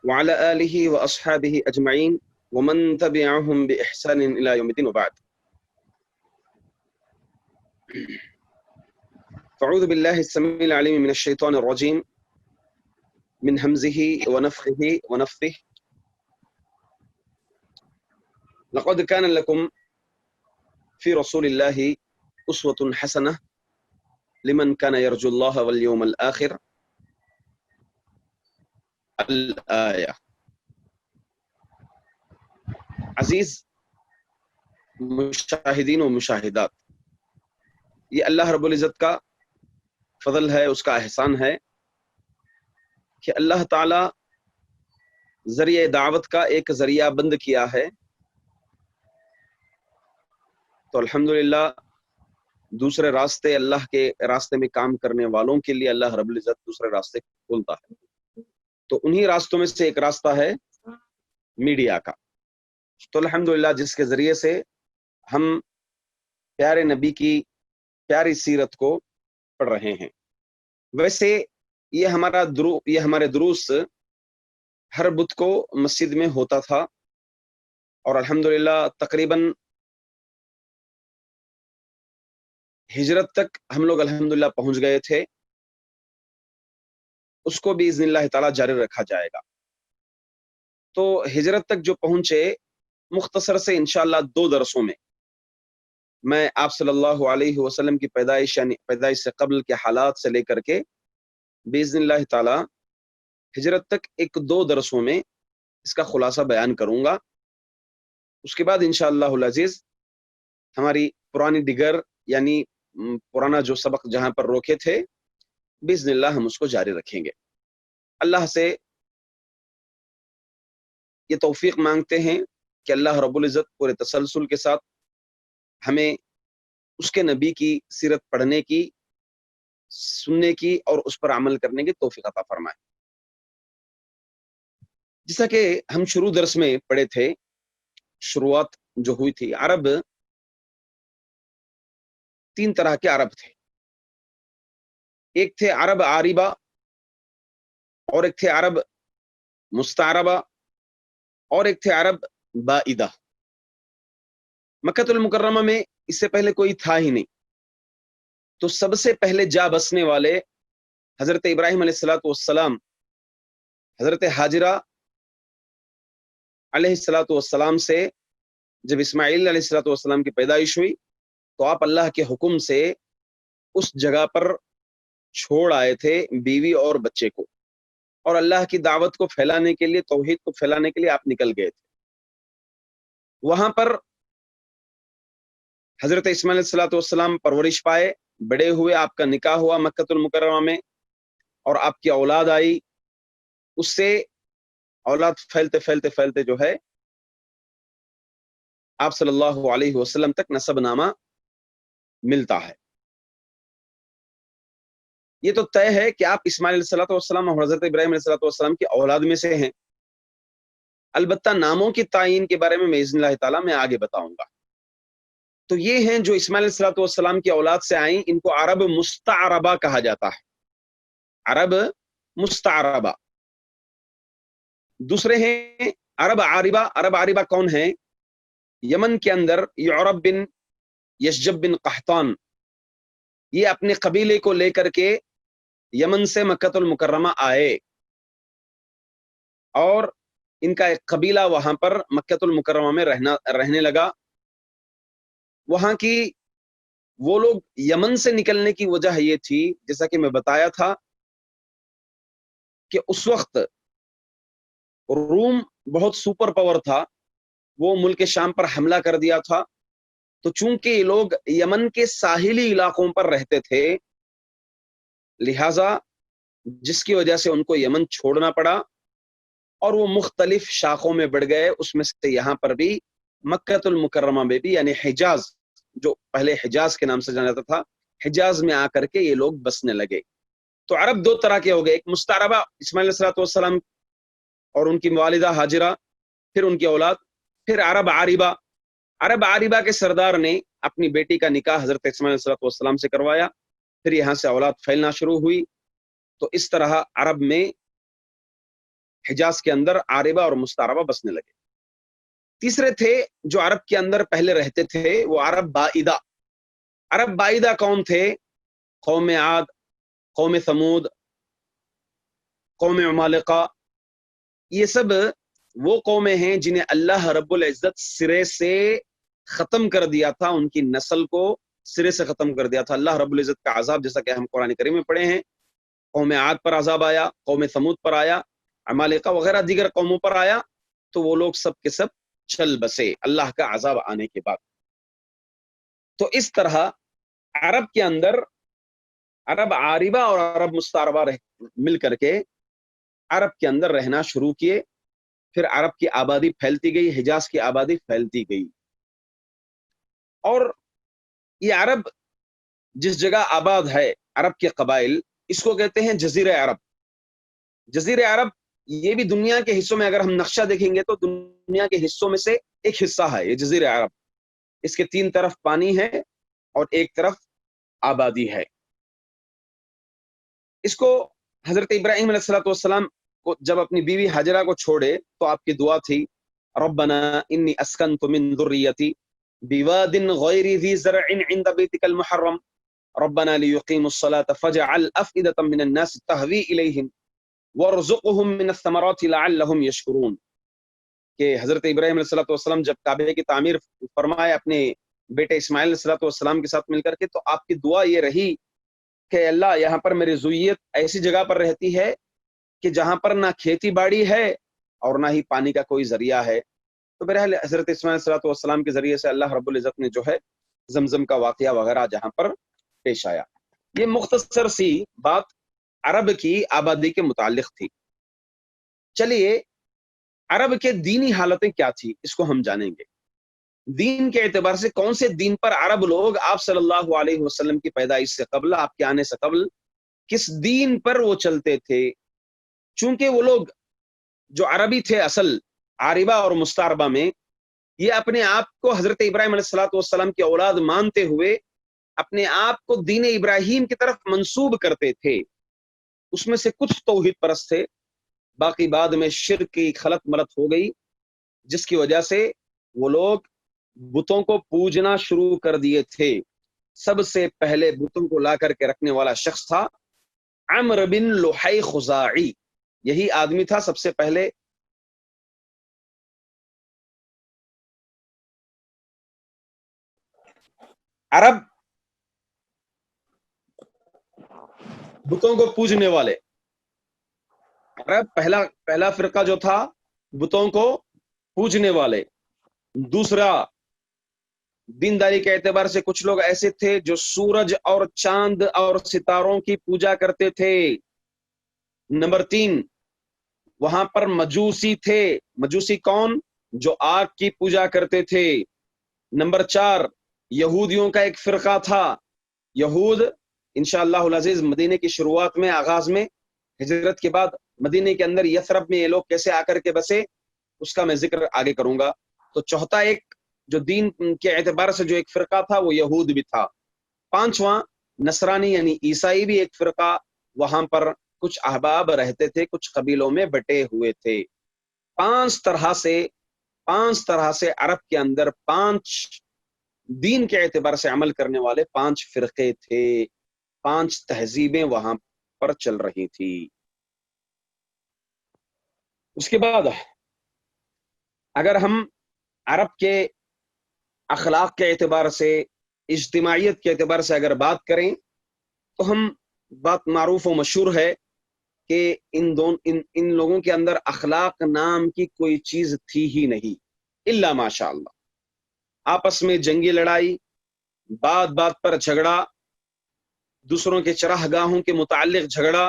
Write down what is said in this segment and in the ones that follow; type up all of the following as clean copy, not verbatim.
وعلى آله وأصحابه أجمعين ومن تبعهم بإحسان إلى يوم الدين وبعد. فأعوذ بالله السميع العليم من الشيطان الرجيم من همزه ونفخه ونفثه. لقد كان لكم في رسول الله أسوة حسنة لمن كان يرجو الله واليوم الآخر. الآية. عزیز مشاہدین و مشاہدات، یہ اللہ رب العزت کا فضل ہے، اس کا احسان ہے کہ اللہ تعالی ذریعہ دعوت کا ایک ذریعہ بند کیا ہے، تو الحمدللہ دوسرے راستے، اللہ کے راستے میں کام کرنے والوں کے لیے اللہ رب العزت دوسرے راستے کھولتا ہے، تو انہی راستوں میں سے ایک راستہ ہے میڈیا کا۔ تو الحمدللہ جس کے ذریعے سے ہم پیارے نبی کی پیاری سیرت کو پڑھ رہے ہیں۔ ویسے یہ ہمارے دروس ہر بدھ کو مسجد میں ہوتا تھا، اور الحمدللہ تقریباً ہجرت تک ہم لوگ الحمدللہ پہنچ گئے تھے، اس کو بھی باذن اللہ تعالیٰ جاری رکھا جائے گا۔ تو ہجرت تک جو پہنچے، مختصر سے انشاءاللہ 2 درسوں میں آپ صلی اللہ علیہ وسلم کی پیدائش یعنی پیدائش سے قبل کے حالات سے لے کر کے باذن اللہ تعالی ہجرت تک 2 درسوں میں اس کا خلاصہ بیان کروں گا۔ اس کے بعد انشاءاللہ العزیز ہماری پرانی ڈگر یعنی پرانا جو سبق جہاں پر روکے تھے باذن اللہ ہم اس کو جاری رکھیں گے۔ اللہ سے یہ توفیق مانگتے ہیں کہ اللہ رب العزت پورے تسلسل کے ساتھ ہمیں اس کے نبی کی سیرت پڑھنے کی، سننے کی اور اس پر عمل کرنے کی توفیق عطا فرمائے۔ جیسا کہ ہم شروع درس میں پڑھے تھے، شروعات جو ہوئی تھی، عرب 3 طرح کے عرب تھے۔ ایک تھے عرب عاربہ، اور ایک تھے عرب مستعربہ، اور ایک تھے عرب بائدہ۔ مکۃ المکرمہ میں اس سے پہلے کوئی تھا ہی نہیں، تو سب سے پہلے جا بسنے والے حضرت ابراہیم علیہ السلام، حضرت حاجرہ علیہ السلام سے جب اسماعیل علیہ السلام کی پیدائش ہوئی تو آپ اللہ کے حکم سے اس جگہ پر چھوڑ آئے تھے بیوی اور بچے کو، اور اللہ کی دعوت کو پھیلانے کے لیے، توحید کو پھیلانے کے لیے آپ نکل گئے تھے۔ وہاں پر حضرت اسماعیل علیہ السلام پرورش پائے، بڑے ہوئے، آپ کا نکاح ہوا مکۃ المکرمہ میں، اور آپ کی اولاد آئی۔ اس سے اولاد پھیلتے پھیلتے پھیلتے جو ہے آپ صلی اللہ علیہ وسلم تک نسب نامہ ملتا ہے۔ یہ تو طے ہے کہ آپ اسماعیل علیہ السلام اور حضرت ابراہیم علیہ السلام کی اولاد میں سے ہیں۔ البتہ ناموں کی تعین کے بارے میں باذن اللہ تعالیٰ میں آگے بتاؤں گا۔ تو یہ ہیں جو اسماعیل علیہ السلام کی اولاد سے آئیں، ان کو عرب مستعربہ کہا جاتا ہے، عرب مستعربہ۔ دوسرے ہیں عرب عاربہ۔ عرب عاربہ کون ہیں؟ یمن کے اندر یعرب بن یشجب بن قحطان، یہ اپنے قبیلے کو لے کر کے یمن سے مکۃ المکرمہ آئے، اور ان کا ایک قبیلہ وہاں پر مکۃ المکرمہ میں رہنے لگا۔ وہاں کی وہ لوگ یمن سے نکلنے کی وجہ یہ تھی، جیسا کہ میں بتایا تھا کہ اس وقت روم بہت سپر پاور تھا، وہ ملک شام پر حملہ کر دیا تھا، تو چونکہ یہ لوگ یمن کے ساحلی علاقوں پر رہتے تھے، لہذا جس کی وجہ سے ان کو یمن چھوڑنا پڑا، اور وہ مختلف شاخوں میں بڑھ گئے۔ اس میں سے یہاں پر بھی مکۃ المکرمہ میں بھی، یعنی حجاز، جو پہلے حجاز کے نام سے جانا جاتا تھا، حجاز میں آ کر کے یہ لوگ بسنے لگے۔ تو عرب 2 طرح کے ہو گئے، ایک مستعربہ اسماعیل علیہ السلام اور ان کی والدہ حاجرہ، پھر ان کی اولاد، پھر عرب عاربہ۔ عرب عاربہ کے سردار نے اپنی بیٹی کا نکاح حضرت اسماعیل علیہ السلام سے کروایا، پھر یہاں سے اولاد پھیلنا شروع ہوئی۔ تو اس طرح عرب میں حجاز کے اندر عاربہ اور مستعربہ بسنے لگے۔ تیسرے تھے جو عرب کے اندر پہلے رہتے تھے، وہ عرب بائدہ۔ عرب بائدہ کون تھے؟ قوم عاد، قوم ثمود، قوم عمالقہ، یہ سب وہ قومیں ہیں جنہیں اللہ رب العزت سرے سے ختم کر دیا تھا، ان کی نسل کو سرے سے ختم کر دیا تھا۔ اللہ رب العزت کا عذاب، جیسا کہ ہم قرآن کریم میں پڑھے ہیں، قوم عاد پر عذاب آیا، قوم ثمود پر آیا، عمالقہ وغیرہ دیگر قوموں پر آیا، تو وہ لوگ سب کے سب چل بسے اللہ کا عذاب آنے کے بعد۔ تو اس طرح عرب کے اندر عرب عاربہ اور عرب مستعربہ مل کر کے عرب کے اندر رہنا شروع کیے۔ پھر عرب کی آبادی پھیلتی گئی، حجاز کی آبادی پھیلتی گئی، اور یہ عرب جس جگہ آباد ہے، عرب کے قبائل، اس کو کہتے ہیں جزیرہ عرب۔ جزیرہ عرب یہ بھی دنیا کے حصوں میں اگر ہم نقشہ دیکھیں گے تو دنیا کے حصوں میں سے ایک حصہ ہے یہ جزیرہ عرب۔ اس کے 3 طرف پانی ہے اور ایک طرف آبادی ہے۔ اس کو حضرت ابراہیم علیہ السلام کو جب اپنی بیوی ہاجرہ کو چھوڑے تو آپ کی دعا تھی، ربنا انی اسکنت من ذریتی بواد غیر ذی زرع عند بیتک المحرم ربنا لیقیموا الصلاة فاجعل افئدة من الناس تهوی الیہم وارزقهم من الثمرات لعلهم یشکرون، کہ حضرت ابراہیم علیہ السلام جب کعبے کی تعمیر فرمائے اپنے بیٹے اسماعیل علیہ السلام کے ساتھ مل کر کے، تو آپ کی دعا یہ رہی کہ اللہ یہاں پر میری ذریت ایسی جگہ پر رہتی ہے کہ جہاں پر نہ کھیتی باڑی ہے اور نہ ہی پانی کا کوئی ذریعہ ہے۔ تو بہرحال حضرت اسماعیل علیہ السلام کے ذریعے سے اللہ رب العزت نے جو ہے زمزم کا واقعہ وغیرہ جہاں پر پیش آیا۔ یہ مختصر سی بات عرب کی آبادی کے متعلق تھی۔ چلیے عرب کے دینی حالتیں کیا تھی اس کو ہم جانیں گے۔ دین کے اعتبار سے کون سے دین پر عرب لوگ آپ صلی اللہ علیہ وسلم کی پیدائش سے قبل، آپ کے آنے سے قبل کس دین پر وہ چلتے تھے؟ چونکہ وہ لوگ جو عربی تھے اصل عاربہ اور مستعربہ میں، یہ اپنے آپ کو حضرت ابراہیم علیہ السلام کی اولاد مانتے ہوئے اپنے آپ کو دین ابراہیم کی طرف منسوب کرتے تھے۔ اس میں سے کچھ توحید پرست تھے، باقی بعد میں شرک کی خلط ملط ہو گئی، جس کی وجہ سے وہ لوگ بتوں کو پوجنا شروع کر دیے تھے۔ سب سے پہلے بتوں کو لا کر کے رکھنے والا شخص تھا عمرو بن لحی خزاعی۔ یہی آدمی تھا سب سے پہلے عرب بتوں کو پوجنے والے۔ عرب پہلا فرقہ جو تھا بتوں کو پوجنے والے۔ دوسرا، دینداری کے اعتبار سے کچھ لوگ ایسے تھے جو سورج اور چاند اور ستاروں کی پوجا کرتے تھے۔ نمبر 3، وہاں پر مجوسی تھے۔ مجوسی کون؟ جو آگ کی پوجا کرتے تھے۔ نمبر 4، یہودیوں کا ایک فرقہ تھا۔ یہود انشاءاللہ العزیز مدینے کی شروعات میں، آغاز میں، ہجرت کے بعد مدینے کے اندر یثرب میں یہ لوگ کیسے آ کر کے بسے، اس کا میں ذکر آگے کروں گا۔ تو چوتھا ایک جو دین کے اعتبار سے جو ایک فرقہ تھا وہ یہود بھی تھا۔ 5واں نصرانی یعنی عیسائی بھی ایک فرقہ، وہاں پر کچھ احباب رہتے تھے، کچھ قبیلوں میں بٹے ہوئے تھے۔ 5 طرح سے عرب کے اندر 5 دین کے اعتبار سے عمل کرنے والے 5 فرقے تھے، 5 تہذیبیں وہاں پر چل رہی تھی۔ اس کے بعد اگر ہم عرب کے اخلاق کے اعتبار سے، اجتماعیت کے اعتبار سے اگر بات کریں تو ہم بات معروف و مشہور ہے کہ ان لوگوں کے اندر اخلاق نام کی کوئی چیز تھی ہی نہیں، الا ماشاء اللہ۔ آپس میں جنگی لڑائی، بات پر جھگڑا، دوسروں کے چراہ گاہوں کے متعلق جھگڑا،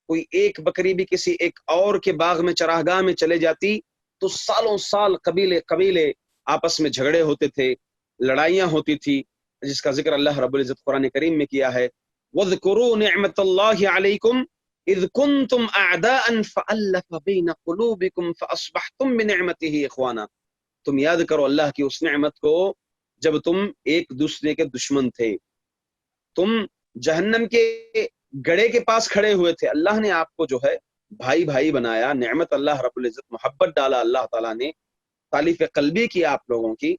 کوئی ایک بکری بھی کسی ایک اور کے باغ میں چراہ گاہ میں چلے جاتی تو سالوں سال قبیلے آپس میں جھگڑے ہوتے تھے، لڑائیاں ہوتی تھی، جس کا ذکر اللہ رب العزت قرآن کریم میں کیا ہے۔ وَاذْكُرُوا نِعْمَةَ اللَّهِ عَلَيْكُمْ اذ كنتم اعداء فالف بین قلوبکم فاصبحتم بنعمته اخوانا۔ تم یاد کرو اللہ کی اس نعمت کو جب تم ایک دوسرے کے دشمن تھے، تم جہنم کے گڑھے کے پاس کھڑے ہوئے تھے، اللہ نے آپ کو جو ہے بھائی بھائی بنایا، نعمت اللہ رب العزت، محبت ڈالا اللہ تعالیٰ نے، تالیف قلبی کی آپ لوگوں کی،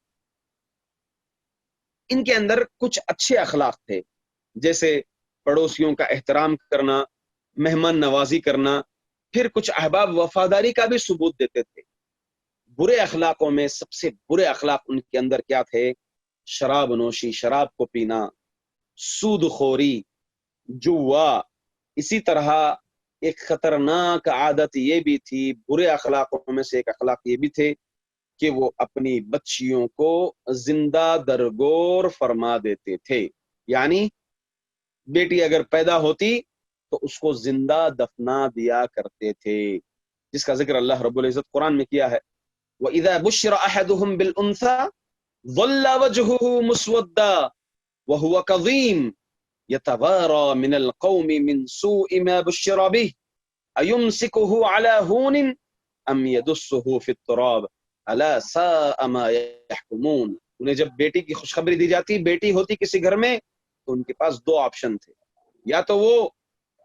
ان کے اندر کچھ اچھے اخلاق تھے، جیسے پڑوسیوں کا احترام کرنا، مہمان نوازی کرنا، پھر کچھ احباب وفاداری کا بھی ثبوت دیتے تھے۔ برے اخلاقوں میں سب سے برے اخلاق ان کے اندر کیا تھے؟ شراب نوشی، شراب کو پینا، سود خوری، جوا، اسی طرح ایک خطرناک عادت یہ بھی تھی، برے اخلاقوں میں سے ایک اخلاق یہ بھی تھے کہ وہ اپنی بچیوں کو زندہ درگور فرما دیتے تھے، یعنی بیٹی اگر پیدا ہوتی تو اس کو زندہ دفنا دیا کرتے تھے، جس کا ذکر اللہ رب العزت قرآن میں کیا ہے، وَإِذَا بُشِّرَ أَحَدُهُمْ بِالْأُنثَى ظَلَّ وَجْهُهُ مُسْوَدًّا وَهُوَ كَظِيمٌ يَتَوَارَى مِنَ الْقَوْمِ مِنْ سُوءِ مَا بُشِّرَ بِهِ أَيُمْسِكُهُ عَلَى هُونٍ أَمْ يَدُسُّهُ فِي التُّرَابِ أَلَا سَاءَ مَا يَحْكُمُونَ۔ انہیں جب بیٹی کی خوشخبری دی جاتی، بیٹی ہوتی کسی گھر میں، تو ان کے پاس دو آپشن تھے، یا تو وہ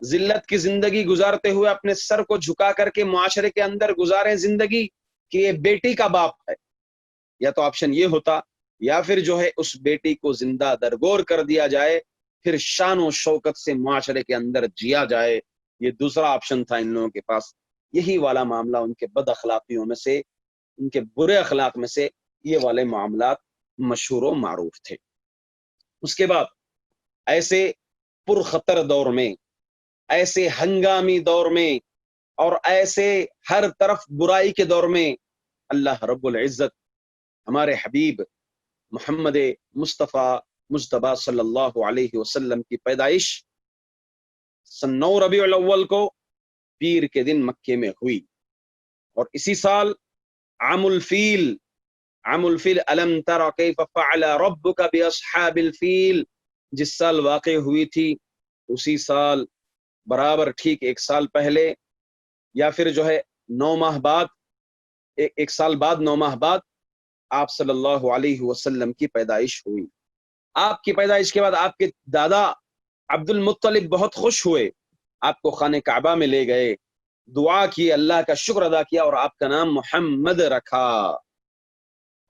ذلت کی زندگی گزارتے ہوئے اپنے سر کو جھکا کر کے معاشرے کے اندر گزاریں زندگی کہ یہ بیٹی کا باپ ہے، یا تو آپشن یہ ہوتا، یا پھر جو ہے اس بیٹی کو زندہ درگور کر دیا جائے، پھر شان و شوکت سے معاشرے کے اندر جیا جائے۔ یہ دوسرا آپشن تھا ان لوگوں کے پاس۔ یہی والا معاملہ ان کے بد اخلاقیوں میں سے، ان کے برے اخلاق میں سے یہ والے معاملات مشہور و معروف تھے۔ اس کے بعد ایسے پرخطر دور میں، ایسے ہنگامی دور میں، اور ایسے ہر طرف برائی کے دور میں، اللہ رب العزت ہمارے حبیب محمد مصطفیٰ مجتبیٰ صلی اللہ علیہ وسلم کی پیدائش سن 9 ربیع الاول کو پیر کے دن مکے میں ہوئی، اور اسی سال عام الفیل، عام الفیل الم تر کیف فعل ربک باصحاب الفیل جس سال واقع ہوئی تھی، اسی سال برابر ٹھیک ایک سال پہلے، یا پھر جو ہے 9 ماہ بعد، ایک سال بعد 9 ماہ بعد آپ صلی اللہ علیہ وسلم کی پیدائش ہوئی۔ آپ کی پیدائش کے بعد آپ کے دادا عبد المطلب بہت خوش ہوئے، آپ کو خانہ کعبہ میں لے گئے، دعا کی، اللہ کا شکر ادا کیا، اور آپ کا نام محمد رکھا۔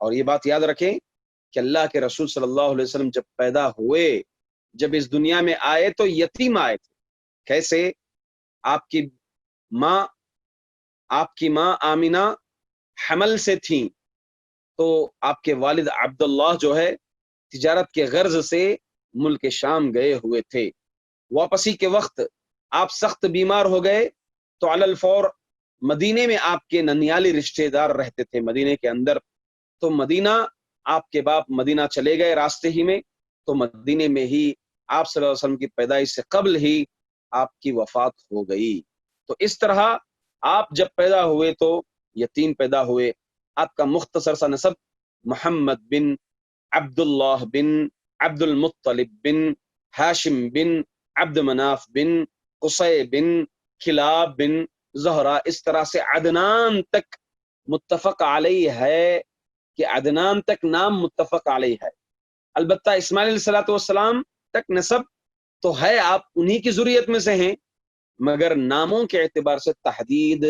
اور یہ بات یاد رکھیں کہ اللہ کے رسول صلی اللہ علیہ وسلم جب پیدا ہوئے، جب اس دنیا میں آئے تو یتیم آئے تھے۔ کیسے؟ آپ کی ماں آمینہ حمل سے تھیں، تو آپ کے والد عبداللہ جو ہے تجارت کے غرض سے ملک شام گئے ہوئے تھے۔ واپسی کے وقت آپ سخت بیمار ہو گئے، تو علی الفور مدینے میں آپ کے ننیالی رشتہ دار رہتے تھے مدینے کے اندر، تو مدینہ آپ کے باپ مدینہ چلے گئے راستے ہی میں، تو مدینے میں ہی آپ صلی اللہ علیہ وسلم کی پیدائش سے قبل ہی آپ کی وفات ہو گئی۔ تو اس طرح آپ جب پیدا ہوئے تو یتیم پیدا ہوئے۔ آپ کا مختصر سا نسب محمد بن عبداللہ بن عبد المطلب بن ہاشم بن عبد مناف بن قصی بن کلاب بن زہرہ، اس طرح سے عدنان تک متفق علیہ ہے، کہ عدنان تک نام متفق علیہ ہے۔ البتہ اسماعیل علیہ الصلوۃ والسلام تک نسب تو ہے، آپ انہی کی ذریت میں سے ہیں، مگر ناموں کے اعتبار سے تحدید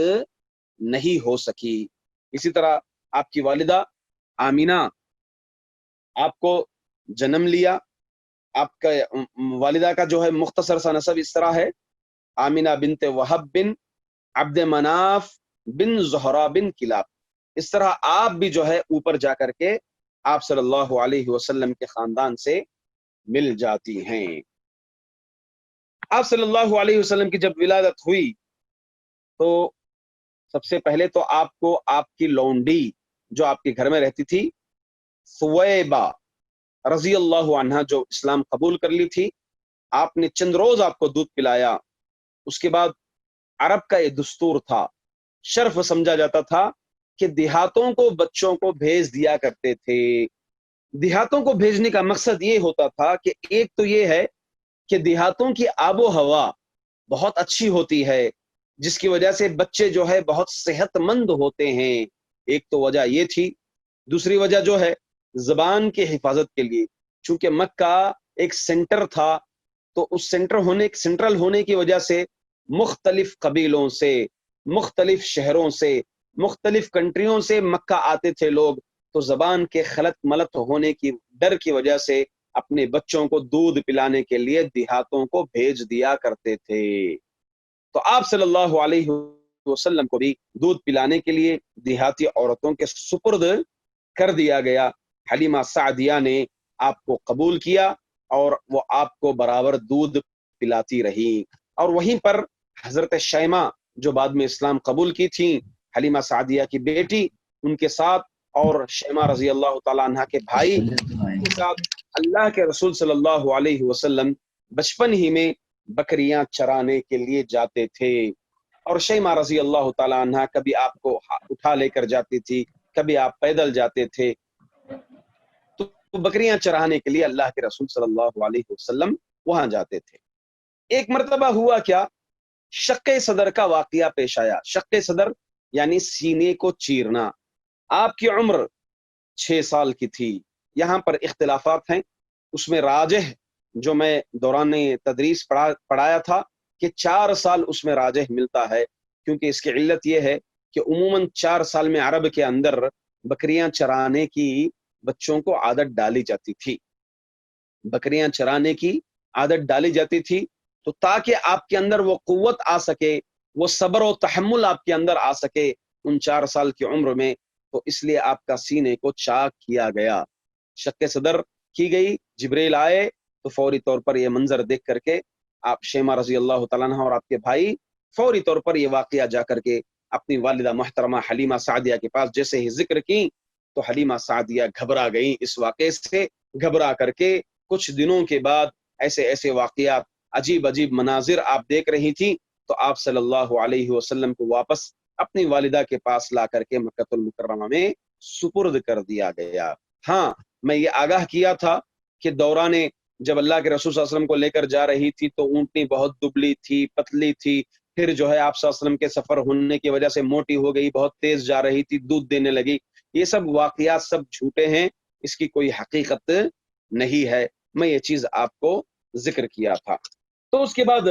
نہیں ہو سکی۔ اسی طرح آپ کی والدہ آمینہ آپ کو جنم لیا، آپ کا والدہ کا جو ہے مختصر سا نسب اس طرح ہے، آمینہ بنت وہب بن عبد مناف بن زہرہ بن کلاب۔ اس طرح آپ بھی جو ہے اوپر جا کر کے آپ صلی اللہ علیہ وسلم کے خاندان سے مل جاتی ہیں۔ آپ صلی اللہ علیہ وسلم کی جب ولادت ہوئی تو سب سے پہلے تو آپ کو آپ کی لونڈی جو آپ کے گھر میں رہتی تھی ثویبہ رضی اللہ عنہا، جو اسلام قبول کر لی تھی، آپ نے چند روز آپ کو دودھ پلایا۔ اس کے بعد عرب کا یہ دستور تھا، شرف سمجھا جاتا تھا کہ دیہاتوں کو بچوں کو بھیج دیا کرتے تھے۔ دیہاتوں کو بھیجنے کا مقصد یہ ہوتا تھا کہ ایک تو یہ ہے کہ دیہاتوں کی آب و ہوا بہت اچھی ہوتی ہے، جس کی وجہ سے بچے جو ہے بہت صحت مند ہوتے ہیں، ایک تو وجہ یہ تھی۔ دوسری وجہ جو ہے زبان کی حفاظت کے لیے، چونکہ مکہ ایک سینٹر تھا، تو اس سینٹرل ہونے کی وجہ سے مختلف قبیلوں سے، مختلف شہروں سے، مختلف کنٹریوں سے مکہ آتے تھے لوگ، تو زبان کے خلط ملط ہونے کی ڈر کی وجہ سے اپنے بچوں کو دودھ پلانے کے لیے دیہاتوں کو بھیج دیا کرتے تھے۔ تو آپ صلی اللہ علیہ وسلم کو بھی دودھ پلانے کے لیے دیہاتی عورتوں کے سپرد کر دیا گیا۔ حلیمہ سعدیہ نے آپ کو قبول کیا اور وہ آپ کو برابر دودھ پلاتی رہی۔ اور وہیں پر حضرت شیمہ جو بعد میں اسلام قبول کی تھیں، حلیمہ سعدیہ کی بیٹی، ان کے ساتھ، اور شیمہ رضی اللہ تعالیٰ عنہ کے بھائی کے ساتھ اللہ کے رسول صلی اللہ علیہ وسلم بچپن ہی میں بکریاں چرانے کے لیے جاتے تھے۔ اور شیمہ رضی اللہ تعالیٰ عنہ کبھی آپ کو اٹھا لے کر جاتی تھی، کبھی آپ پیدل جاتے تھے، تو بکریاں چرانے کے لیے اللہ کے رسول صلی اللہ علیہ وسلم وہاں جاتے تھے۔ ایک مرتبہ ہوا کیا، شق صدر کا واقعہ پیش آیا۔ شق صدر یعنی سینے کو چیرنا۔ آپ کی عمر 6 سال کی تھی۔ یہاں پر اختلافات ہیں، اس میں راجح جو میں دوران تدریس پڑھایا تھا کہ 4 سال اس میں راجح ملتا ہے، کیونکہ اس کی علت یہ ہے کہ عموماً 4 سال میں عرب کے اندر بکریاں چرانے کی بچوں کو عادت ڈالی جاتی تھی، بکریاں چرانے کی عادت ڈالی جاتی تھی، تو تاکہ آپ کے اندر وہ قوت آ سکے، وہ صبر و تحمل آپ کے اندر آ سکے ان 4 سال کی عمر میں، تو اس لیے آپ کا سینے کو چاک کیا گیا، شق صدر کی گئی۔ جبریل آئے تو فوری طور پر یہ منظر دیکھ کر کے آپ شیمہ رضی اللہ تعالیٰ عنہ اور آپ کے بھائی فوری طور پر یہ واقعہ جا کر کے اپنی والدہ محترمہ حلیمہ سعدیہ کے پاس جیسے ہی ذکر کی تو حلیمہ سعدیہ گھبرا گئیں اس واقعے سے، گھبرا کر کے کچھ دنوں کے بعد ایسے واقعات، عجیب عجیب مناظر آپ دیکھ رہی تھی، تو آپ صلی اللہ علیہ وسلم کو واپس اپنی والدہ کے پاس لا کر کے مکہ المکرمہ میں سپرد کر دیا گیا۔ ہاں، میں یہ آگاہ کیا تھا کہ دوران جب اللہ کے رسول صلی اللہ علیہ وسلم کو لے کر جا رہی تھی تو اونٹنی بہت دبلی تھی، پتلی تھی، پھر جو ہے آپ صلی اللہ علیہ وسلم کے سفر ہونے کی وجہ سے موٹی ہو گئی، بہت تیز جا رہی تھی، دودھ دینے لگی۔ یہ سب واقعات سب جھوٹے ہیں، اس کی کوئی حقیقت نہیں ہے، میں یہ چیز آپ کو ذکر کیا تھا۔ تو اس کے بعد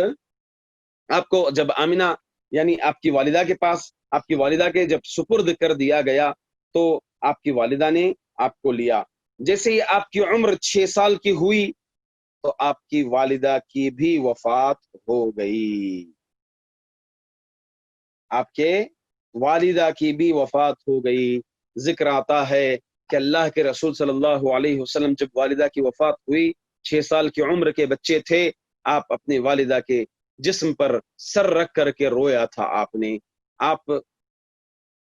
آپ کو جب آمنہ یعنی آپ کی والدہ کے پاس، آپ کی والدہ کے جب سپرد کر دیا گیا تو آپ کی والدہ نے آپ کو لیا۔ جیسے ہی آپ کی عمر 6 سال کی ہوئی تو آپ کی والدہ کی بھی وفات ہو گئی، آپ کے والدہ کی بھی وفات ہو گئی۔ ذکر آتا ہے کہ اللہ کے رسول صلی اللہ علیہ وسلم جب والدہ کی وفات ہوئی، 6 سال کی عمر کے بچے تھے، آپ اپنی والدہ کے جسم پر سر رکھ کر کے رویا تھا، آپ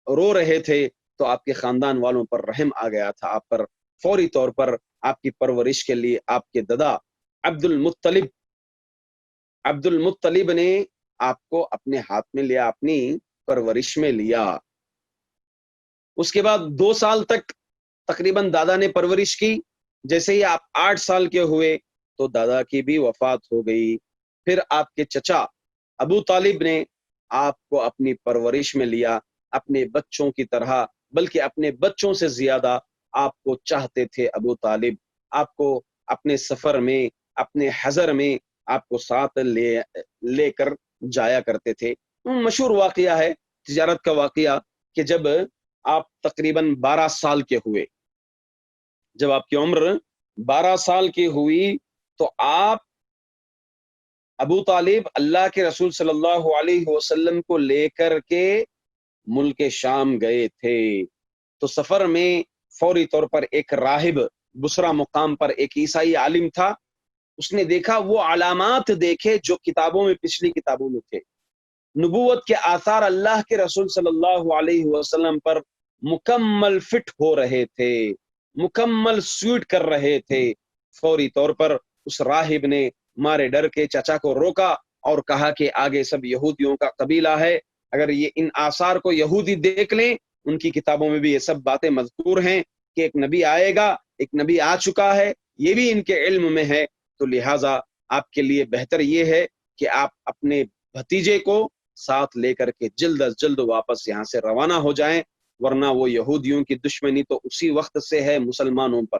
رو رہے تھے تو آپ کے خاندان والوں پر رحم آ گیا تھا آپ پر۔ فوری طور پر آپ کی پرورش کے لیے آپ کے دادا عبد المطلب نے آپ کو اپنے ہاتھ میں لیا، اپنی پرورش میں لیا۔ اس کے بعد 2 سال تک تقریباً دادا نے پرورش کی۔ جیسے ہی آپ 8 سال کے ہوئے تو دادا کی بھی وفات ہو گئی۔ پھر آپ کے چچا ابو طالب نے آپ کو اپنی پرورش میں لیا، اپنے بچوں کی طرح، بلکہ اپنے بچوں سے زیادہ آپ کو چاہتے تھے ابو طالب۔ آپ کو اپنے سفر میں، اپنے حضر میں آپ کو ساتھ لے کر جایا کرتے تھے۔ مشہور واقعہ ہے، تجارت کا واقعہ، کہ جب آپ تقریباً 12 سال کے ہوئے، جب آپ کی عمر 12 سال کی ہوئی تو آپ ابو طالب اللہ کے رسول صلی اللہ علیہ وسلم کو لے کر کے ملک شام گئے تھے۔ تو سفر میں فوری طور پر ایک راہب بصرہ مقام پر ایک عیسائی عالم تھا، اس نے دیکھا، وہ علامات دیکھے جو کتابوں میں، پچھلی کتابوں میں تھے، نبوت کے آثار اللہ کے رسول صلی اللہ علیہ وسلم پر مکمل فٹ ہو رہے تھے، مکمل سوٹ کر رہے تھے۔ فوری طور پر اس راہب نے مارے ڈر کے چچا کو روکا اور کہا کہ آگے سب یہودیوں کا قبیلہ ہے، اگر یہ ان آثار کو یہودی دیکھ لیں، ان کی کتابوں میں بھی یہ سب باتیں مذکور ہیں کہ ایک نبی آئے گا، ایک نبی آ چکا ہے، یہ بھی ان کے علم میں ہے، تو لہٰذا آپ کے لیے بہتر یہ ہے کہ آپ اپنے بھتیجے کو ساتھ لے کر کے جلد از جلد واپس یہاں سے روانہ ہو جائیں، ورنہ وہ یہودیوں کی دشمنی تو اسی وقت سے ہے مسلمانوں پر،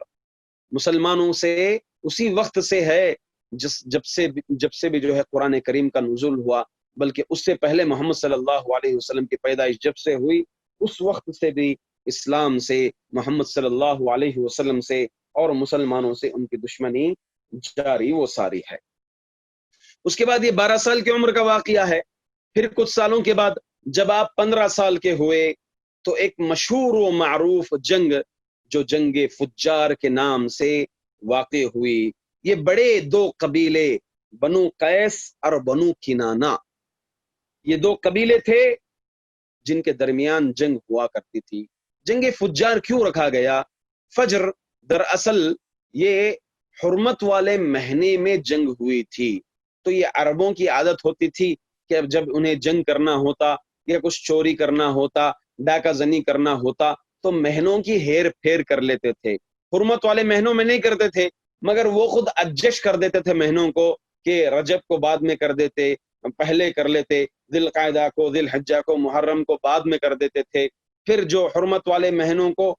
مسلمانوں سے اسی وقت سے ہے جب سے بھی جو ہے قرآن کریم کا نزول ہوا، بلکہ اس سے پہلے محمد صلی اللہ علیہ وسلم کی پیدائش جب سے ہوئی اس وقت سے بھی اسلام سے، محمد صلی اللہ علیہ وسلم سے اور مسلمانوں سے ان کی دشمنی جاری و ساری ہے۔ اس کے بعد یہ 12 سال کی عمر کا واقعہ ہے۔ پھر کچھ سالوں کے بعد جب آپ 15 سال کے ہوئے تو ایک مشہور و معروف جنگ جو جنگ فجار کے نام سے واقع ہوئی، یہ بڑے دو قبیلے بنو قیس اور بنو کنانہ، یہ دو قبیلے تھے جن کے درمیان جنگ ہوا کرتی تھی۔ جنگ فجار کیوں رکھا گیا؟ فجر دراصل یہ حرمت والے مہینے میں جنگ ہوئی تھی، تو یہ عربوں کی عادت ہوتی تھی کہ اب جب انہیں جنگ کرنا ہوتا یا کچھ چوری کرنا ہوتا، ڈاکہ زنی کرنا ہوتا تو مہینوں کی ہیر پھیر کر لیتے تھے۔ حرمت والے مہینوں میں نہیں کرتے تھے، مگر وہ خود ایڈجسٹ کر دیتے تھے مہینوں کو، کہ رجب کو بعد میں کر دیتے، پہلے کر لیتے، ذی القعدہ کو، ذی الحجہ کو، محرم کو بعد میں کر دیتے تھے۔ پھر جو حرمت والے مہینوں کو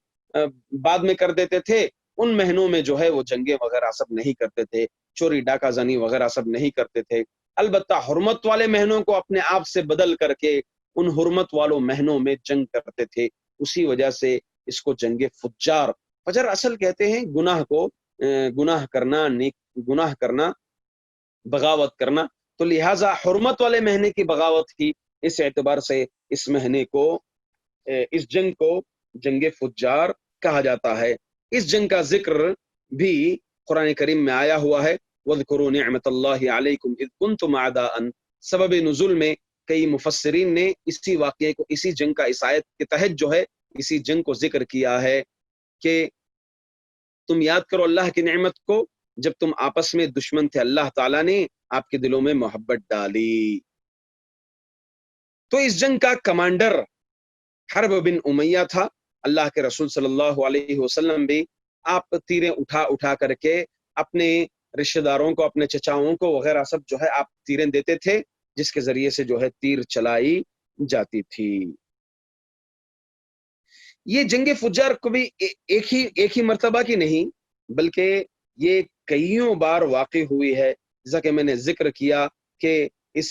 بعد میں کر دیتے تھے، ان مہینوں میں جو ہے وہ جنگیں وغیرہ سب نہیں کرتے تھے، چوری ڈاکہ زنی وغیرہ سب نہیں کرتے تھے۔ البتہ حرمت والے مہینوں کو اپنے آپ سے بدل کر کے ان حرمت والوں مہینوں میں جنگ کرتے تھے، اسی وجہ سے اس کو جنگ فجار، فجر اصل کہتے ہیں گناہ کو، گناہ کرنا، بغاوت کرنا، تو لہٰذا حرمت والے مہینے کی بغاوت کی، اس اعتبار سے اس مہینے کو، اس جنگ کو جنگ فجار کہا جاتا ہے۔ اس جنگ کا ذکر بھی قرآن کریم میں آیا ہوا ہے، وَاذْكُرُوا نِعْمَةَ اللَّهِ عَلَيْكُمْ إِذْ كُنْتُمْ أَعْدَاءً۔ سبب نزول میں کئی مفسرین نے اسی واقعے کو، اسی جنگ کا، اس آیت کے تحت جو ہے اسی جنگ کو ذکر کیا ہے کہ تم یاد کرو اللہ کی نعمت کو جب تم آپس میں دشمن تھے، اللہ تعالیٰ نے آپ کے دلوں میں محبت ڈالی۔ تو اس جنگ کا کمانڈر حرب بن امیہ تھا۔ اللہ کے رسول صلی اللہ علیہ وسلم بھی آپ تیریں اٹھا کر کے اپنے رشتہ داروں کو، اپنے چچاؤں کو وغیرہ سب جو ہے آپ تیریں دیتے تھے، جس کے ذریعے سے جو ہے تیر چلائی جاتی تھی۔ یہ جنگ فجار کو بھی ایک ہی مرتبہ کی نہیں، بلکہ یہ کئیوں بار واقع ہوئی ہے، جیسا کہ میں نے ذکر کیا کہ اس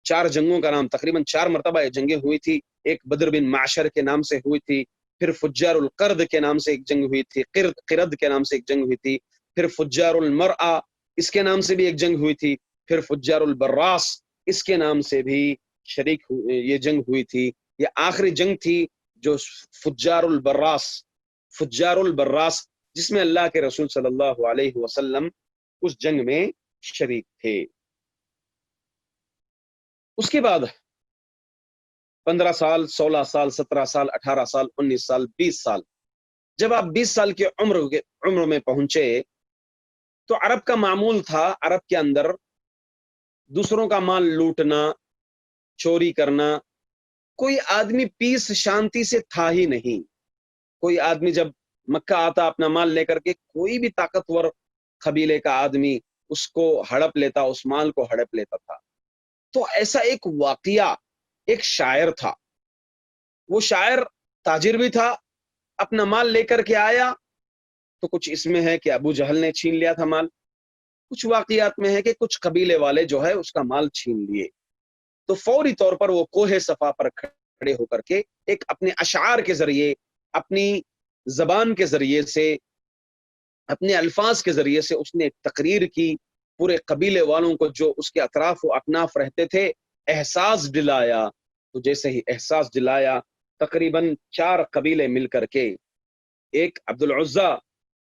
4 جنگوں کا نام تقریباً 4 مرتبہ یہ جنگیں ہوئی تھی۔ ایک بدر بن معشر کے نام سے ہوئی تھی، پھر فجار القرد کے نام سے ایک جنگ ہوئی تھی، قرد کے نام سے ایک جنگ ہوئی تھی، پھر فجار المرأہ اس کے نام سے بھی ایک جنگ ہوئی تھی، پھر فجار البراس اس کے نام سے بھی یہ جنگ ہوئی تھی۔ یہ آخری جنگ تھی جو فجار البراس، جس میں اللہ کے رسول صلی اللہ علیہ وسلم اس جنگ میں شریک تھے۔ اس کے بعد 15 سال، 16 سال، 17 سال، 18 سال، 19 سال، 20 سال، جب آپ 20 سال کی عمر میں پہنچے تو عرب کا معمول تھا، عرب کے اندر دوسروں کا مال لوٹنا، چوری کرنا، کوئی آدمی پیس شانتی سے تھا ہی نہیں۔ کوئی آدمی جب مکہ آتا اپنا مال لے کر کے، کوئی بھی طاقتور قبیلے کا آدمی اس کو ہڑپ لیتا، اس مال کو ہڑپ لیتا تھا۔ تو ایسا ایک واقعہ، ایک شاعر تھا، وہ شاعر تاجر بھی تھا، اپنا مال لے کر کے آیا تو کچھ اس میں ہے کہ ابو جہل نے چھین لیا تھا مال، کچھ واقعات میں ہے کہ کچھ قبیلے والے جو ہے اس کا مال چھین لیے، تو فوری طور پر وہ کوہ صفا پر کھڑے ہو کر کے ایک اپنے اشعار کے ذریعے، اپنی زبان کے ذریعے سے، اپنے الفاظ کے ذریعے سے اس نے ایک تقریر کی، پورے قبیلے والوں کو جو اس کے اطراف و اکناف رہتے تھے احساس دلایا۔ تو جیسے ہی احساس دلایا، تقریباً 4 قبیلے مل کر کے، ایک عبد العزا،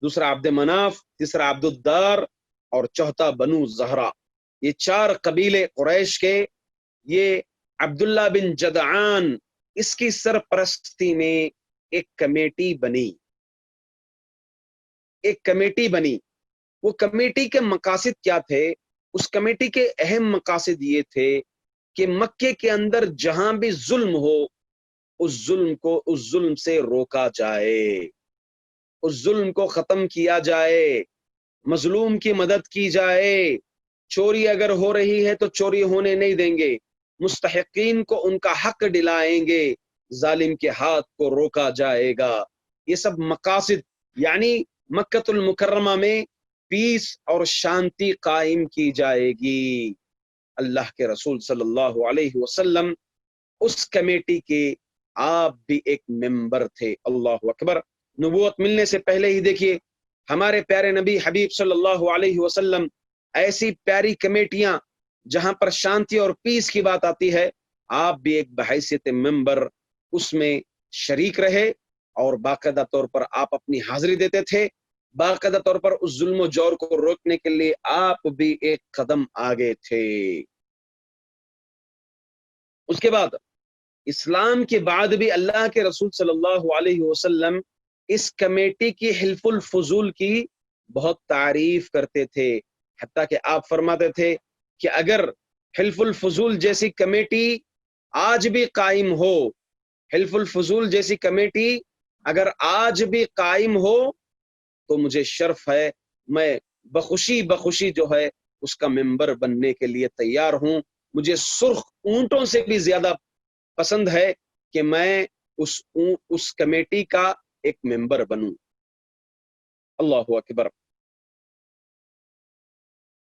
دوسرا عبد مناف، تیسرا عبد الدار اور چوتھا بنو زہرا، یہ 4 قبیلے قریش کے، یہ عبداللہ بن جدعان اس کی سرپرستی میں ایک کمیٹی بنی۔ وہ کمیٹی کے مقاصد کیا تھے؟ اس کمیٹی کے اہم مقاصد یہ تھے کہ مکے کے اندر جہاں بھی ظلم ہو، اس ظلم سے روکا جائے، اس ظلم کو ختم کیا جائے، مظلوم کی مدد کی جائے، چوری اگر ہو رہی ہے تو چوری ہونے نہیں دیں گے، مستحقین کو ان کا حق دلائیں گے، ظالم کے ہاتھ کو روکا جائے گا۔ یہ سب مقاصد، یعنی مکۃ المکرمہ میں پیس اور شانتی قائم کی جائے گی۔ اللہ کے رسول صلی اللہ علیہ وسلم اس کمیٹی کے آپ بھی ایک ممبر تھے۔ اللہ اکبر۔ نبوت ملنے سے پہلے ہی دیکھیے ہمارے پیارے نبی حبیب صلی اللہ علیہ وسلم ایسی پیاری کمیٹیاں جہاں پر شانتی اور پیس کی بات آتی ہے، آپ بھی ایک بحیثیت ممبر اس میں شریک رہے، اور باقاعدہ طور پر آپ اپنی حاضری دیتے تھے، باقاعدہ طور پر اس ظلم و جور کو روکنے کے لیے آپ بھی ایک قدم آگے تھے۔ اس کے بعد اسلام کے بعد بھی اللہ کے رسول صلی اللہ علیہ وسلم اس کمیٹی کی حلف الفضول کی بہت تعریف کرتے تھے، حتیٰ کہ آپ فرماتے تھے کہ اگر حلف الفضول جیسی کمیٹی آج بھی قائم ہو، حلف الفضول جیسی کمیٹی اگر آج بھی قائم ہو تو مجھے شرف ہے، میں بخوشی جو ہے اس کا ممبر بننے کے لیے تیار ہوں۔ مجھے سرخ اونٹوں سے بھی زیادہ پسند ہے کہ میں اس کمیٹی کا ایک ممبر بنوں۔ اللہ اکبر۔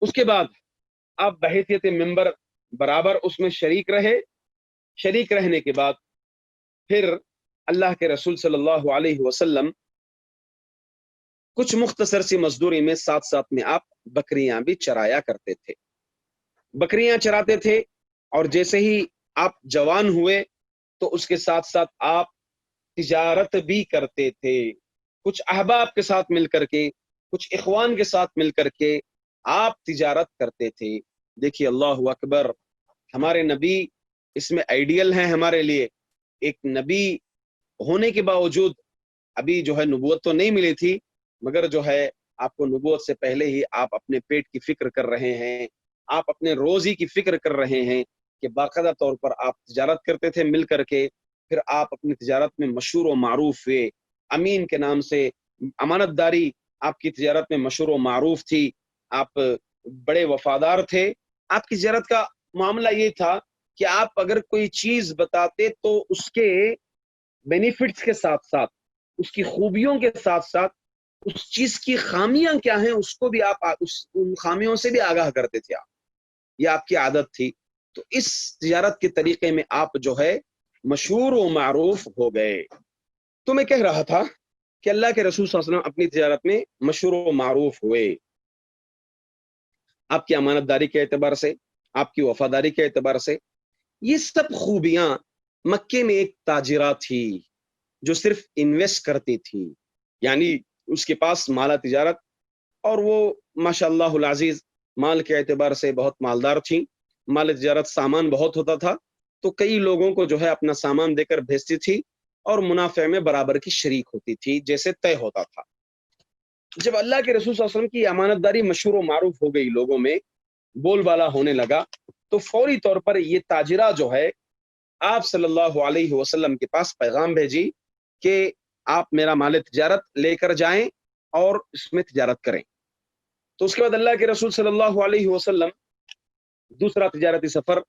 اس کے بعد آپ بحیثیت ممبر برابر اس میں شریک رہے، شریک رہنے کے بعد پھر اللہ کے رسول صلی اللہ علیہ وسلم کچھ مختصر سی مزدوری میں ساتھ ساتھ میں آپ بکریاں بھی چرایا کرتے تھے، بکریاں چراتے تھے، اور جیسے ہی آپ جوان ہوئے تو اس کے ساتھ ساتھ آپ تجارت بھی کرتے تھے، کچھ احباب کے ساتھ مل کر کے، کچھ اخوان کے ساتھ مل کر کے آپ تجارت کرتے تھے۔ دیکھیے اللہ اکبر، ہمارے نبی اس میں آئیڈیل ہیں ہمارے لیے۔ ایک نبی ہونے کے باوجود ابھی جو ہے نبوت تو نہیں ملی تھی، مگر جو ہے آپ کو نبوت سے پہلے ہی آپ اپنے پیٹ کی فکر کر رہے ہیں، آپ اپنے روزی کی فکر کر رہے ہیں، کہ باقاعدہ طور پر آپ تجارت کرتے تھے مل کر کے، پھر آپ اپنی تجارت میں مشہور و معروف ہوئے، امین کے نام سے امانت داری آپ کی تجارت میں مشہور و معروف تھی، آپ بڑے وفادار تھے۔ آپ کی تجارت کا معاملہ یہ تھا کہ آپ اگر کوئی چیز بتاتے تو اس کے بینیفٹس کے ساتھ ساتھ، اس کی خوبیوں کے ساتھ ساتھ، اس چیز کی خامیاں کیا ہیں اس کو بھی آپ ان خامیوں سے بھی آگاہ کرتے تھے، یہ آپ کی عادت تھی۔ تو اس تجارت کے طریقے میں آپ جو ہے مشہور و معروف ہو گئے۔ تو میں کہہ رہا تھا کہ اللہ کے رسول صلی اللہ علیہ وسلم اپنی تجارت میں مشہور و معروف ہوئے، آپ کی امانت داری کے اعتبار سے، آپ کی وفاداری کے اعتبار سے۔ یہ سب خوبیاں مکے میں ایک تاجرہ تھی جو صرف انویسٹ کرتی تھی، یعنی اس کے پاس مالا تجارت، اور وہ ماشاءاللہ العزیز مال کے اعتبار سے بہت مالدار تھیں، مال تجارت سامان بہت ہوتا تھا، تو کئی لوگوں کو جو ہے اپنا سامان دے کر بھیجتی تھی اور منافع میں برابر کی شریک ہوتی تھی، جیسے طے ہوتا تھا۔ جب اللہ کے رسول صلی اللہ علیہ وسلم کی امانت داری مشہور و معروف ہو گئی، لوگوں میں بول بالا ہونے لگا، تو فوری طور پر یہ تاجرہ جو ہے آپ صلی اللہ علیہ وسلم کے پاس پیغام بھیجی کہ آپ میرا مال تجارت لے کر جائیں اور اس میں تجارت کریں۔ تو اس کے بعد اللہ کے رسول صلی اللہ علیہ وسلم دوسرا تجارتی سفر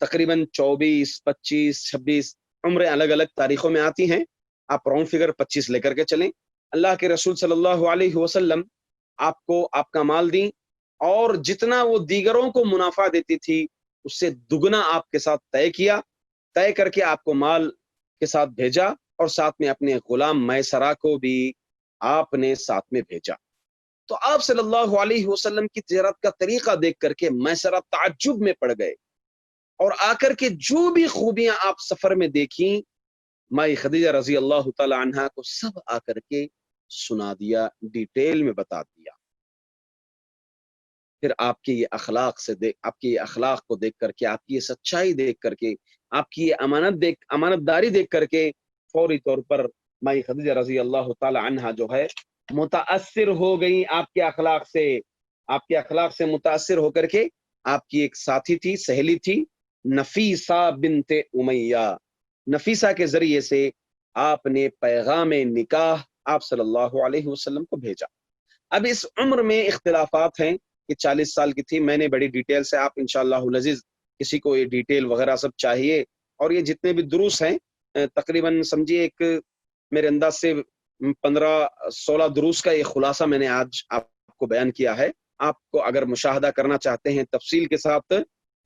تقریباً 24، 25، 26 عمریں الگ الگ تاریخوں میں آتی ہیں، آپ راؤنڈ فگر 25 لے کر کے چلیں۔ اللہ کے رسول صلی اللہ علیہ وسلم آپ کو آپ کا مال دیں، اور جتنا وہ دیگروں کو منافع دیتی تھی اس سے دگنا آپ کے ساتھ طے کیا، طے کر کے آپ کو مال کے ساتھ بھیجا، اور ساتھ میں اپنے غلام میسرہ کو بھی آپ نے ساتھ میں بھیجا۔ تو آپ صلی اللہ علیہ وسلم کی تجارت کا طریقہ دیکھ کر کے میسرہ تعجب میں پڑ گئے، اور آ کر کے جو بھی خوبیاں آپ سفر میں دیکھیں مائی خدیجہ رضی اللہ تعالی عنہا کو سب آ کر کے سنا دیا، ڈیٹیل میں بتا دیا۔ پھر آپ کے یہ اخلاق سے آپ کے یہ اخلاق کو دیکھ کر کے، آپ کی یہ سچائی دیکھ کر کے، آپ کی یہ امانت داری دیکھ کر کے، فوری طور پر مائی خدیجہ رضی اللہ تعالی عنہا جو ہے متاثر ہو گئی آپ کے اخلاق سے، آپ کے اخلاق سے متاثر ہو کر کے آپ کی ایک ساتھی تھی، سہیلی تھی، نفیسہ بنت امیہ، نفیسہ کے ذریعے سے آپ نے پیغام نکاح آپ صلی اللہ علیہ وسلم کو بھیجا۔ اب اس عمر میں اختلافات ہیں کہ 40 سال کی تھی، میں نے بڑی ڈیٹیل سے، آپ انشاءاللہ العزیز کسی کو یہ ڈیٹیل وغیرہ سب چاہیے، اور یہ جتنے بھی دروس ہیں تقریباً سمجھیے ایک میرے انداز سے 15-16 دروس کا یہ خلاصہ میں نے آج آپ کو بیان کیا ہے۔ آپ کو اگر مشاہدہ کرنا چاہتے ہیں تفصیل کے ساتھ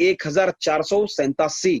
1487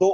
2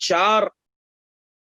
4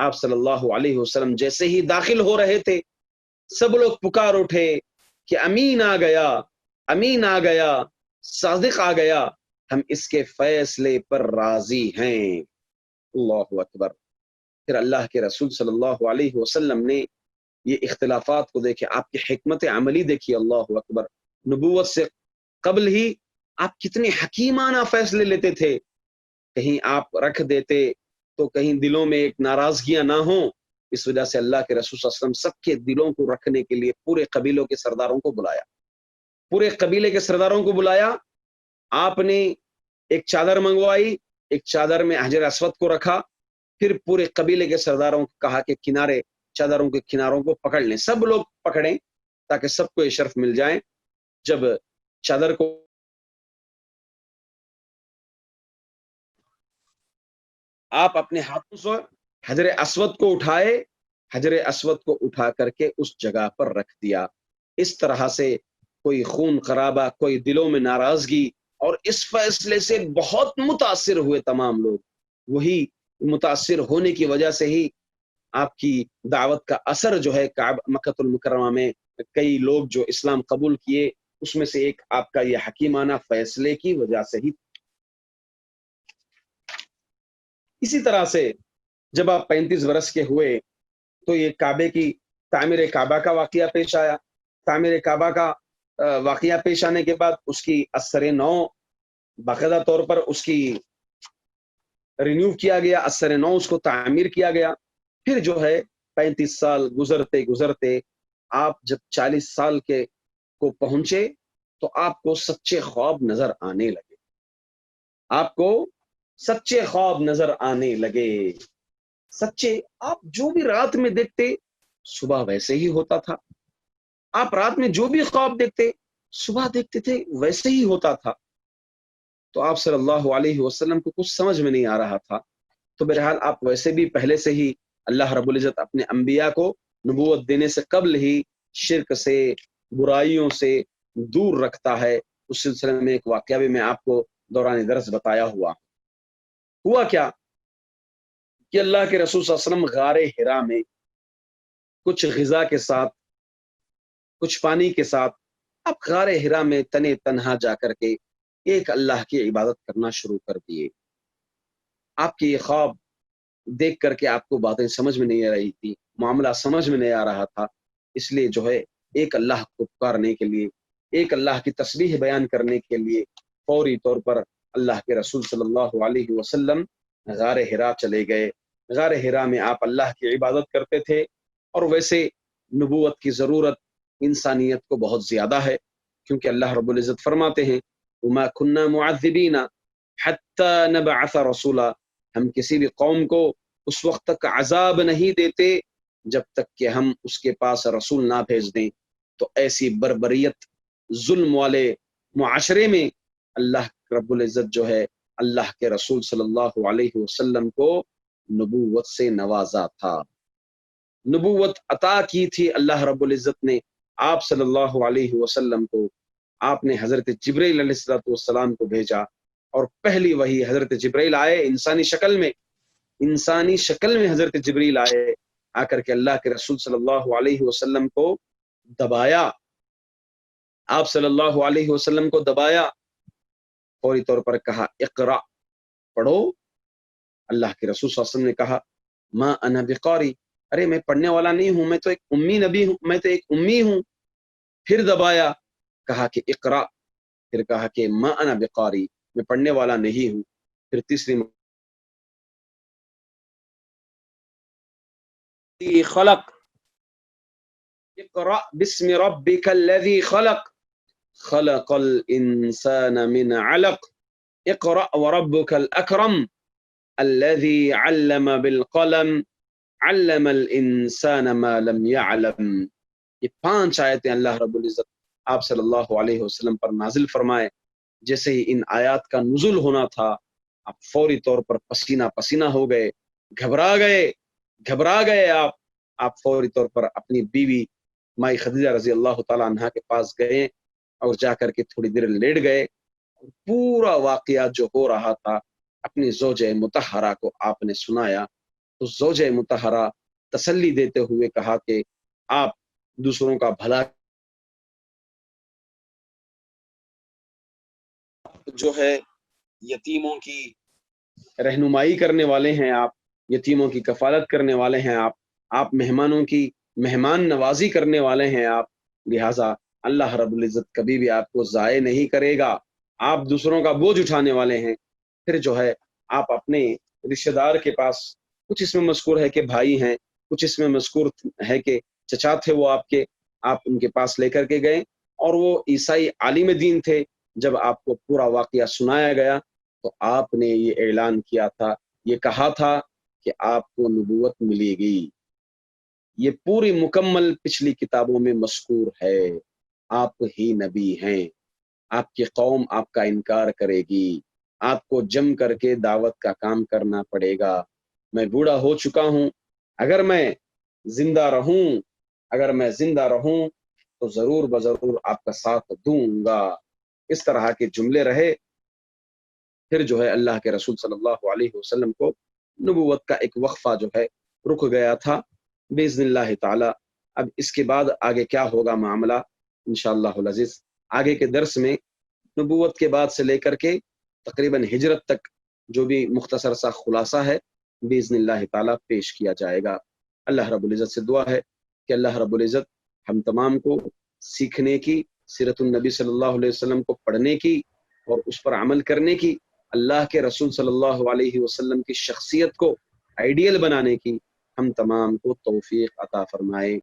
آپ صلی اللہ علیہ وسلم جیسے ہی داخل ہو رہے تھے سب لوگ پکار اٹھے کہ امین آ گیا، امین آ گیا، صادق آ گیا، ہم اس کے فیصلے پر راضی ہیں۔ اللہ اکبر۔ پھر اللہ کے رسول صلی اللہ علیہ وسلم نے یہ اختلافات کو دیکھے، آپ کی حکمت عملی دیکھی، اللہ اکبر۔ نبوت سے قبل ہی آپ کتنے حکیمانہ فیصلے لیتے تھے، کہیں آپ رکھ دیتے تو کہیں دلوں میں ایک ناراضگیاں نہ ہوں، اس وجہ سے اللہ کے رسول صلی اللہ علیہ وسلم سب کے دلوں کو رکھنے کے لیے پورے قبیلوں کے سرداروں کو بلایا، پورے قبیلے کے سرداروں کو بلایا، آپ نے ایک چادر منگوائی، ایک چادر میں حجر اسود کو رکھا، پھر پورے قبیلے کے سرداروں کو کہا کہ کنارے، چادروں کے کناروں کو پکڑ لیں، سب لوگ پکڑیں تاکہ سب کو یہ شرف مل جائے۔ جب چادر کو آپ اپنے ہاتھوں سے حجر اسود کو اٹھائے، حجر اسود کو اٹھا کر کے اس جگہ پر رکھ دیا۔ اس طرح سے کوئی خون خرابہ، کوئی دلوں میں ناراضگی، اور اس فیصلے سے بہت متاثر ہوئے تمام لوگ۔ وہی متاثر ہونے کی وجہ سے ہی آپ کی دعوت کا اثر جو ہے مکہ المکرمہ میں کئی لوگ جو اسلام قبول کیے، اس میں سے ایک آپ کا یہ حکیمانہ فیصلے کی وجہ سے ہی۔ اسی طرح سے جب آپ 35 برس کے ہوئے تو یہ کعبے کی تعمیر کعبہ کا واقعہ پیش آیا۔ تعمیر کعبہ کا واقعہ پیش آنے کے بعد اس کی اثر نو باقاعدہ طور پر اس کی رینیو کیا گیا، اثر نو اس کو تعمیر کیا گیا۔ پھر جو ہے 35 سال گزرتے گزرتے آپ جب 40 سال کے کو پہنچے تو آپ کو سچے خواب نظر آنے لگے، آپ کو سچے خواب نظر آنے لگے، سچے۔ آپ جو بھی رات میں دیکھتے صبح ویسے ہی ہوتا تھا، آپ رات میں جو بھی خواب دیکھتے صبح دیکھتے تھے ویسے ہی ہوتا تھا۔ تو آپ صلی اللہ علیہ وسلم کو کچھ سمجھ میں نہیں آ رہا تھا، تو بہرحال آپ ویسے بھی پہلے سے ہی اللہ رب العزت اپنے انبیاء کو نبوت دینے سے قبل ہی شرک سے، برائیوں سے دور رکھتا ہے۔ اس سلسلے میں ایک واقعہ بھی میں آپ کو دوران درس بتایا ہوا کیا کہ اللہ کے رسول صلی اللہ علیہ وسلم غار حرا میں کچھ غذا کے ساتھ، کچھ پانی کے ساتھ، اب غار حرا میں تنے تنہا جا کر کے ایک اللہ کی عبادت کرنا شروع کر دیے۔ آپ کی یہ خواب دیکھ کر کے آپ کو باتیں سمجھ میں نہیں آ رہی تھی، معاملہ سمجھ میں نہیں آ رہا تھا، اس لیے جو ہے ایک اللہ کو پکارنے کے لیے، ایک اللہ کی تسبیح بیان کرنے کے لیے فوری طور پر اللہ کے رسول صلی اللہ علیہ وسلم غار حرا چلے گئے۔ غار حرا میں آپ اللہ کی عبادت کرتے تھے، اور ویسے نبوت کی ضرورت انسانیت کو بہت زیادہ ہے، کیونکہ اللہ رب العزت فرماتے ہیں وَمَا كُنَّا مُعَذِّبِينَ حَتَّى نَبْعَثَ رَسُولًا، ہم کسی بھی قوم کو اس وقت تک عذاب نہیں دیتے جب تک کہ ہم اس کے پاس رسول نہ بھیج دیں۔ تو ایسی بربریت، ظلم والے معاشرے میں اللہ رب العزت جو ہے اللہ کے رسول صلی اللہ علیہ وسلم کو نبوت سے نوازا تھا، نبوت عطا کی تھی اللہ رب العزت نے آپ صلی اللہ علیہ وسلم کو۔ آپ نے حضرت جبرائیل علیہ السلام کو بھیجا، اور پہلی وہی حضرت جبرائیل آئے انسانی شکل میں، انسانی شکل میں حضرت جبرائیل آئے، آ کر کے اللہ کے رسول صلی اللہ علیہ وسلم کو دبایا، آپ صلی اللہ علیہ وسلم کو دبایا، فوری طور پر کہا اقرا، پڑھو۔ اللہ کے رسول صلی اللہ علیہ وسلم نے کہا ما انا بقاری، ارے میں پڑھنے والا نہیں ہوں، میں تو ایک امی نبی ہوں، میں تو ایک امی ہوں۔ پھر دبایا، کہا کہ اقرا، پھر کہا کہ ما انا بقاری، میں پڑھنے والا نہیں ہوں۔ پھر تیسری خلق، اقرا بسم ربک الذی خلق، خلق الانسان من علق، اقرا وربک الاکرم الذي علم بالقلم علم الانسان ما لم يعلم۔ یہ 5 آیتیں اللہ رب العزت آپ صلی اللہ علیہ وسلم پر نازل فرمائے۔ جیسے ہی ان آیات کا نزول ہونا تھا، آپ فوری طور پر پسینہ پسینہ ہو گئے، گھبرا گئے آپ فوری طور پر اپنی بیوی مائی خدیجہ رضی اللہ تعالی عنہا کے پاس گئے، اور جا کر کے تھوڑی دیر لیٹ گئے، اور پورا واقعہ جو ہو رہا تھا اپنی زوجہ مطہرہ کو آپ نے سنایا۔ تو زوج مطہرہ تسلی دیتے ہوئے کہا کہ آپ دوسروں کا بھلا جو ہے یتیموں کی رہنمائی کرنے والے ہیں، آپ یتیموں کی کفالت کرنے والے ہیں، آپ مہمانوں کی مہمان نوازی کرنے والے ہیں آپ، لہٰذا اللہ رب العزت کبھی بھی آپ کو ضائع نہیں کرے گا، آپ دوسروں کا بوجھ اٹھانے والے ہیں۔ پھر جو ہے آپ اپنے رشتہ دار کے پاس، کچھ اس میں مذکور ہے کہ بھائی ہیں، کچھ اس میں مذکور ہے کہ چچا تھے وہ آپ کے، آپ ان کے پاس لے کر کے گئے، اور وہ عیسائی عالم دین تھے۔ جب آپ کو پورا واقعہ سنایا گیا تو آپ نے یہ اعلان کیا تھا، یہ کہا تھا کہ آپ کو نبوت ملے گی۔ یہ پوری مکمل پچھلی کتابوں میں مذکور ہے، آپ ہی نبی ہیں، آپ کی قوم آپ کا انکار کرے گی، آپ کو جم کر کے دعوت کا کام کرنا پڑے گا۔ میں بوڑھا ہو چکا ہوں، اگر میں زندہ رہوں تو ضرور بضرور آپ کا ساتھ دوں گا۔ اس طرح کے جملے رہے۔ پھر جو ہے اللہ کے رسول صلی اللہ علیہ وسلم کو نبوت کا ایک وقفہ جو ہے رک گیا تھا باذن اللہ تعالی۔ اب اس کے بعد آگے کیا ہوگا معاملہ انشاءاللہ العزیز، آگے کے درس میں نبوت کے بعد سے لے کر کے تقریباً ہجرت تک جو بھی مختصر سا خلاصہ ہے باذن اللہ تعالی پیش کیا جائے گا۔ اللہ رب العزت سے دعا ہے کہ اللہ رب العزت ہم تمام کو سیکھنے کی، سیرت النبی صلی اللہ علیہ وسلم کو پڑھنے کی اور اس پر عمل کرنے کی، اللہ کے رسول صلی اللہ علیہ وسلم کی شخصیت کو آئیڈیل بنانے کی ہم تمام کو توفیق عطا فرمائے۔